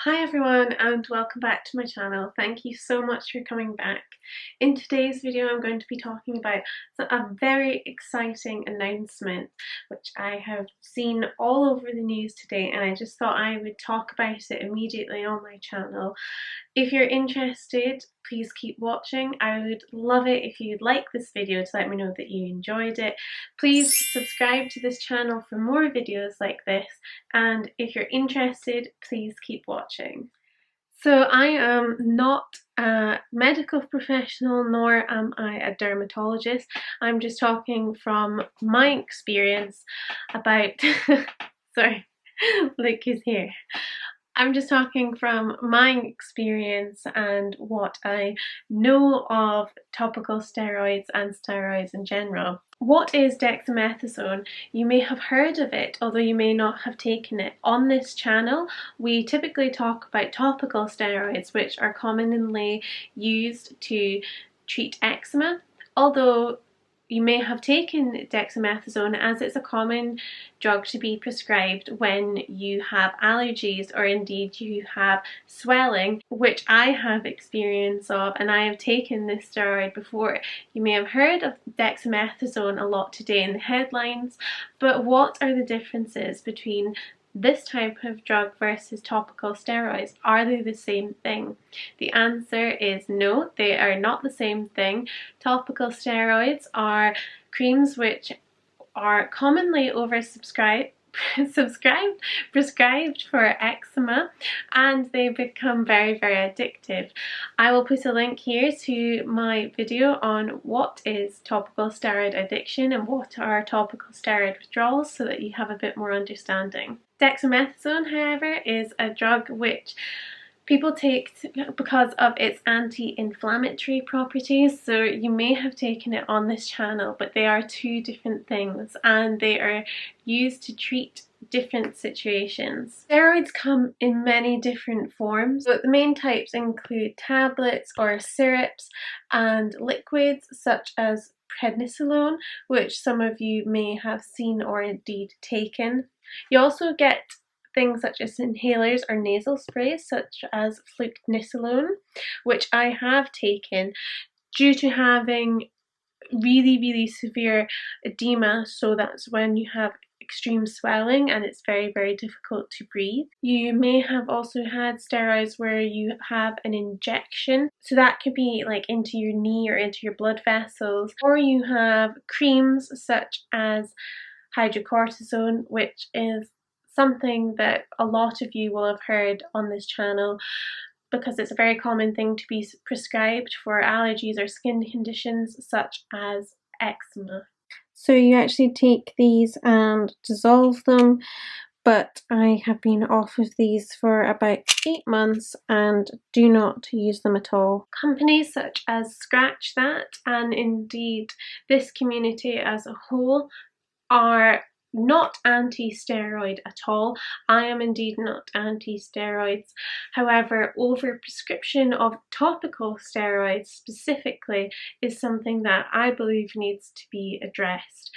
Hi everyone and welcome back to my channel. Thank you so much for coming back. In today's video I'm going to be talking about a very exciting announcement which I have seen all over the news today, and I just thought I would talk about it immediately on my channel. If you're interested, please keep watching. I would love it if you'd like this video to let me know that you enjoyed it. Please subscribe to this channel for more videos like this, and if you're interested, please keep watching. So I am not a medical professional, nor am I a dermatologist. I'm just talking from my experience about sorry, Luke is here. I'm just talking from my experience and what I know of topical steroids and steroids in general. What is dexamethasone? You may have heard of it, although you may not have taken it. On this channel, we typically talk about topical steroids, which are commonly used to treat eczema, although you may have taken dexamethasone as it's a common drug to be prescribed when you have allergies or indeed you have swelling, which I have experience of, and I have taken this steroid before. You may have heard of dexamethasone a lot today in the headlines, but what are the differences between this type of drug versus topical steroids? Are they the same thing? The answer is no, they are not the same thing. Topical steroids are creams which are commonly prescribed for eczema, and they become very addictive. I will put a link here to my video on what is topical steroid addiction and what are topical steroid withdrawals, so that you have a bit more understanding. Dexamethasone, however, is a drug which people take because of its anti-inflammatory properties. So you may have taken it on this channel, but they are two different things and they are used to treat different situations. Steroids come in many different forms, but the main types include tablets or syrups and liquids such as prednisolone, which some of you may have seen or indeed taken. You also get things such as inhalers or nasal sprays such as fluticasone, which I have taken due to having really severe edema, so that's when you have extreme swelling and it's very difficult to breathe. You may have also had steroids where you have an injection, so that could be like into your knee or into your blood vessels, or you have creams such as hydrocortisone, which is something that a lot of you will have heard on this channel because it's a very common thing to be prescribed for allergies or skin conditions such as eczema. So you actually take these and dissolve them, but I have been off of these for about 8 months and do not use them at all. Companies such as Scratch That and indeed this community as a whole are not anti-steroid at all. I am indeed not anti-steroids. However, overprescription of topical steroids specifically is something that I believe needs to be addressed,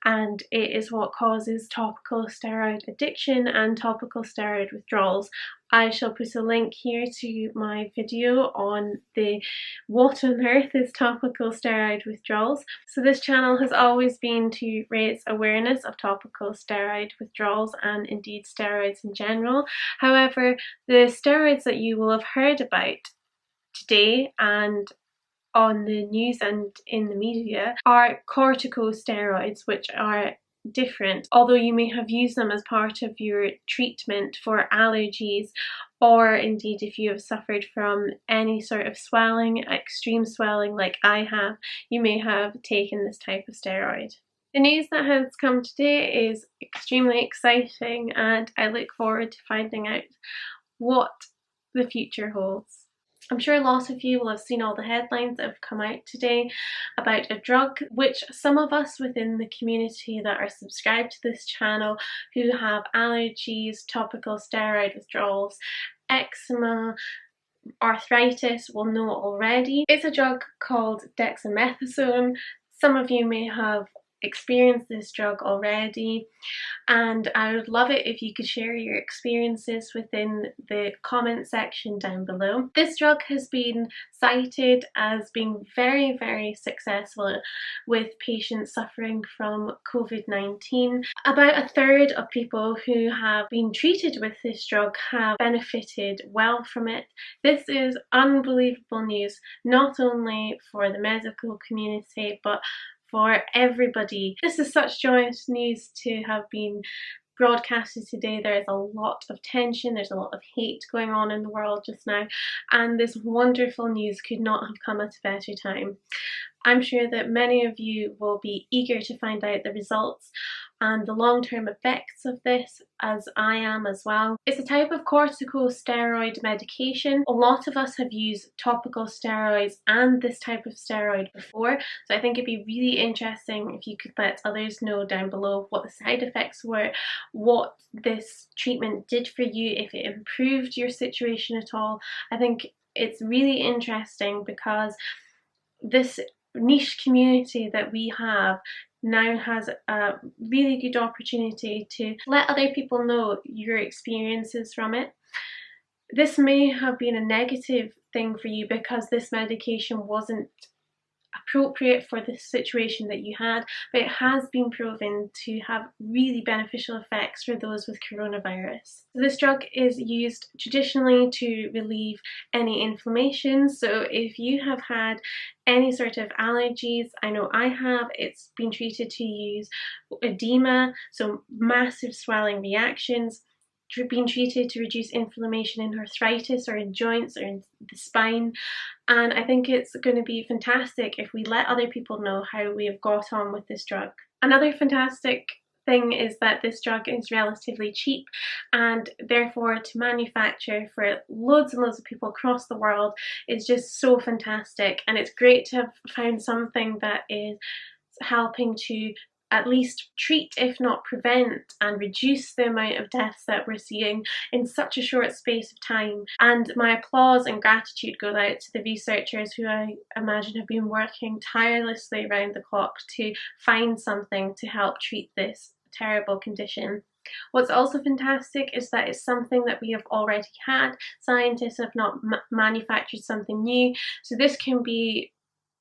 and it is what causes topical steroid addiction and topical steroid withdrawals. I shall put a link here to my video on what on earth is topical steroid withdrawals. So this channel has always been to raise awareness of topical steroid withdrawals and indeed steroids in general. However, the steroids that you will have heard about today and on the news and in the media are corticosteroids, which are different, although you may have used them as part of your treatment for allergies, or indeed if you have suffered from any sort of swelling, extreme swelling like I have, you may have taken this type of steroid. The news that has come today is extremely exciting, and I look forward to finding out what the future holds. I'm sure a lot of you will have seen all the headlines that have come out today about a drug which some of us within the community that are subscribed to this channel who have allergies, topical steroid withdrawals, eczema, arthritis will know already. It's a drug called dexamethasone. Some of you may have experienced this drug already, and I would love it if you could share your experiences within the comment section down below. This drug has been cited as being very, very successful with patients suffering from COVID-19. About a third of people who have been treated with this drug have benefited well from it. This is unbelievable news, not only for the medical community, but for everybody. This is such joyous news to have been broadcasted today. There is a lot of tension, there's a lot of hate going on in the world just now, and this wonderful news could not have come at a better time. I'm sure that many of you will be eager to find out the results and the long-term effects of this, as I am as well. It's a type of corticosteroid medication. A lot of us have used topical steroids and this type of steroid before, so I think it'd be really interesting if you could let others know down below what the side effects were, what this treatment did for you, if it improved your situation at all. I think it's really interesting because this niche community that we have now has a really good opportunity to let other people know your experiences from it. This may have been a negative thing for you because this medication wasn't appropriate for the situation that you had, but it has been proven to have really beneficial effects for those with coronavirus. So this drug is used traditionally to relieve any inflammation. So if you have had any sort of allergies, I know I have, it's been treated to use edema, so massive swelling reactions, being treated to reduce inflammation in arthritis or in joints or in the spine, and I think it's going to be fantastic if we let other people know how we have got on with this drug. Another fantastic thing is that this drug is relatively cheap, and therefore to manufacture for loads and loads of people across the world is just so fantastic, and it's great to have found something that is helping to at least treat, if not prevent, and reduce the amount of deaths that we're seeing in such a short space of time. And my applause and gratitude go out to the researchers who I imagine have been working tirelessly around the clock to find something to help treat this terrible condition. What's also fantastic is that it's something that we have already had. Scientists have not manufactured something new, so this can be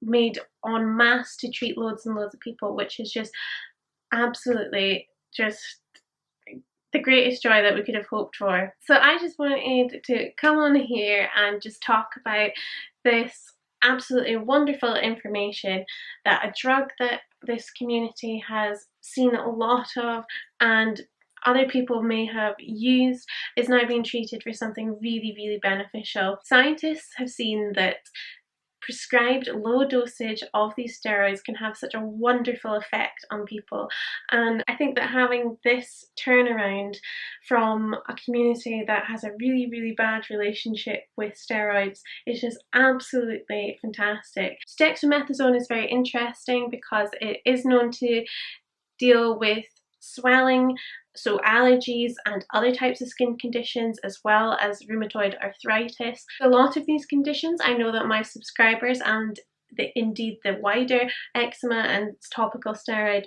made en masse to treat loads and loads of people, which is just absolutely just the greatest joy that we could have hoped for. So I just wanted to come on here and just talk about this absolutely wonderful information that a drug that this community has seen a lot of and other people may have used is now being treated for something really, really beneficial. Scientists have seen that prescribed low dosage of these steroids can have such a wonderful effect on people, and I think that having this turnaround from a community that has a really, really bad relationship with steroids is just absolutely fantastic. Dexamethasone is very interesting because it is known to deal with swelling, so allergies and other types of skin conditions, as well as rheumatoid arthritis. A lot of these conditions, I know that my subscribers and indeed the wider eczema and topical steroid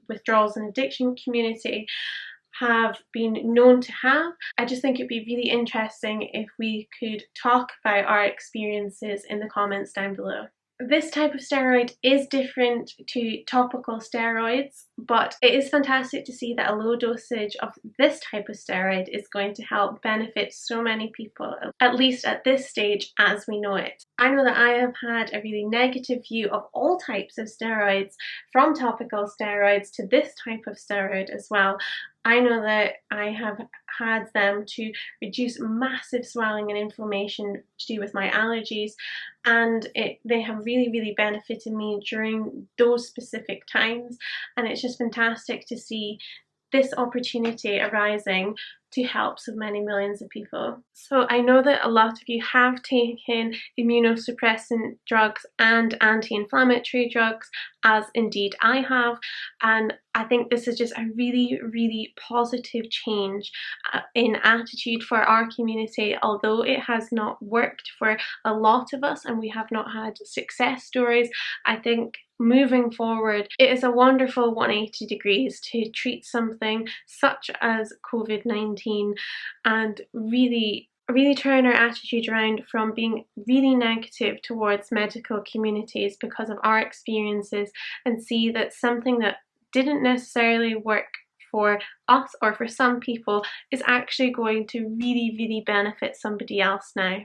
withdrawals and addiction community have been known to have. I just think it'd be really interesting if we could talk about our experiences in the comments down below. This type of steroid is different to topical steroids, but it is fantastic to see that a low dosage of this type of steroid is going to help benefit so many people, at least at this stage as we know it. I know that I have had a really negative view of all types of steroids, from topical steroids to this type of steroid as well. I know that I have had them to reduce massive swelling and inflammation to do with my allergies, and they have really, really benefited me during those specific times, and it's just fantastic to see this opportunity arising to help so many millions of people. So I know that a lot of you have taken immunosuppressant drugs and anti-inflammatory drugs, as indeed I have, and I think this is just a really, really positive change in attitude for our community. Although it has not worked for a lot of us and we have not had success stories, I think moving forward, it is a wonderful 180 degrees to treat something such as COVID-19 and really turn our attitude around from being really negative towards medical communities because of our experiences, and see that something that didn't necessarily work for us or for some people is actually going to really benefit somebody else now.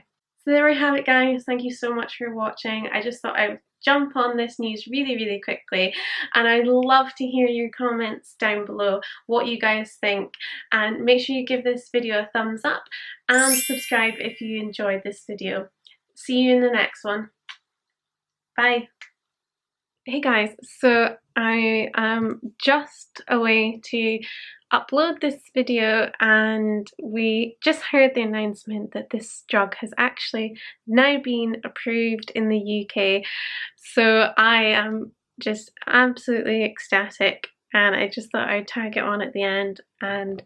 So there we have it, guys. Thank you so much for watching. I just thought I would jump on this news really quickly, and I'd love to hear your comments down below, what you guys think, and make sure you give this video a thumbs up and subscribe if you enjoyed this video. See you in the next one. Bye. Hey guys, so I am just away to upload this video, and we just heard the announcement that this drug has actually now been approved in the UK. So I am just absolutely ecstatic, and I just thought I'd tag it on at the end. And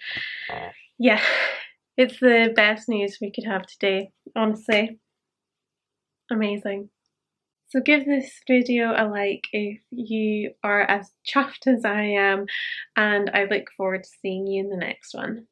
yeah, it's the best news we could have today, honestly. Amazing. So give this video a like if you are as chuffed as I am, and I look forward to seeing you in the next one.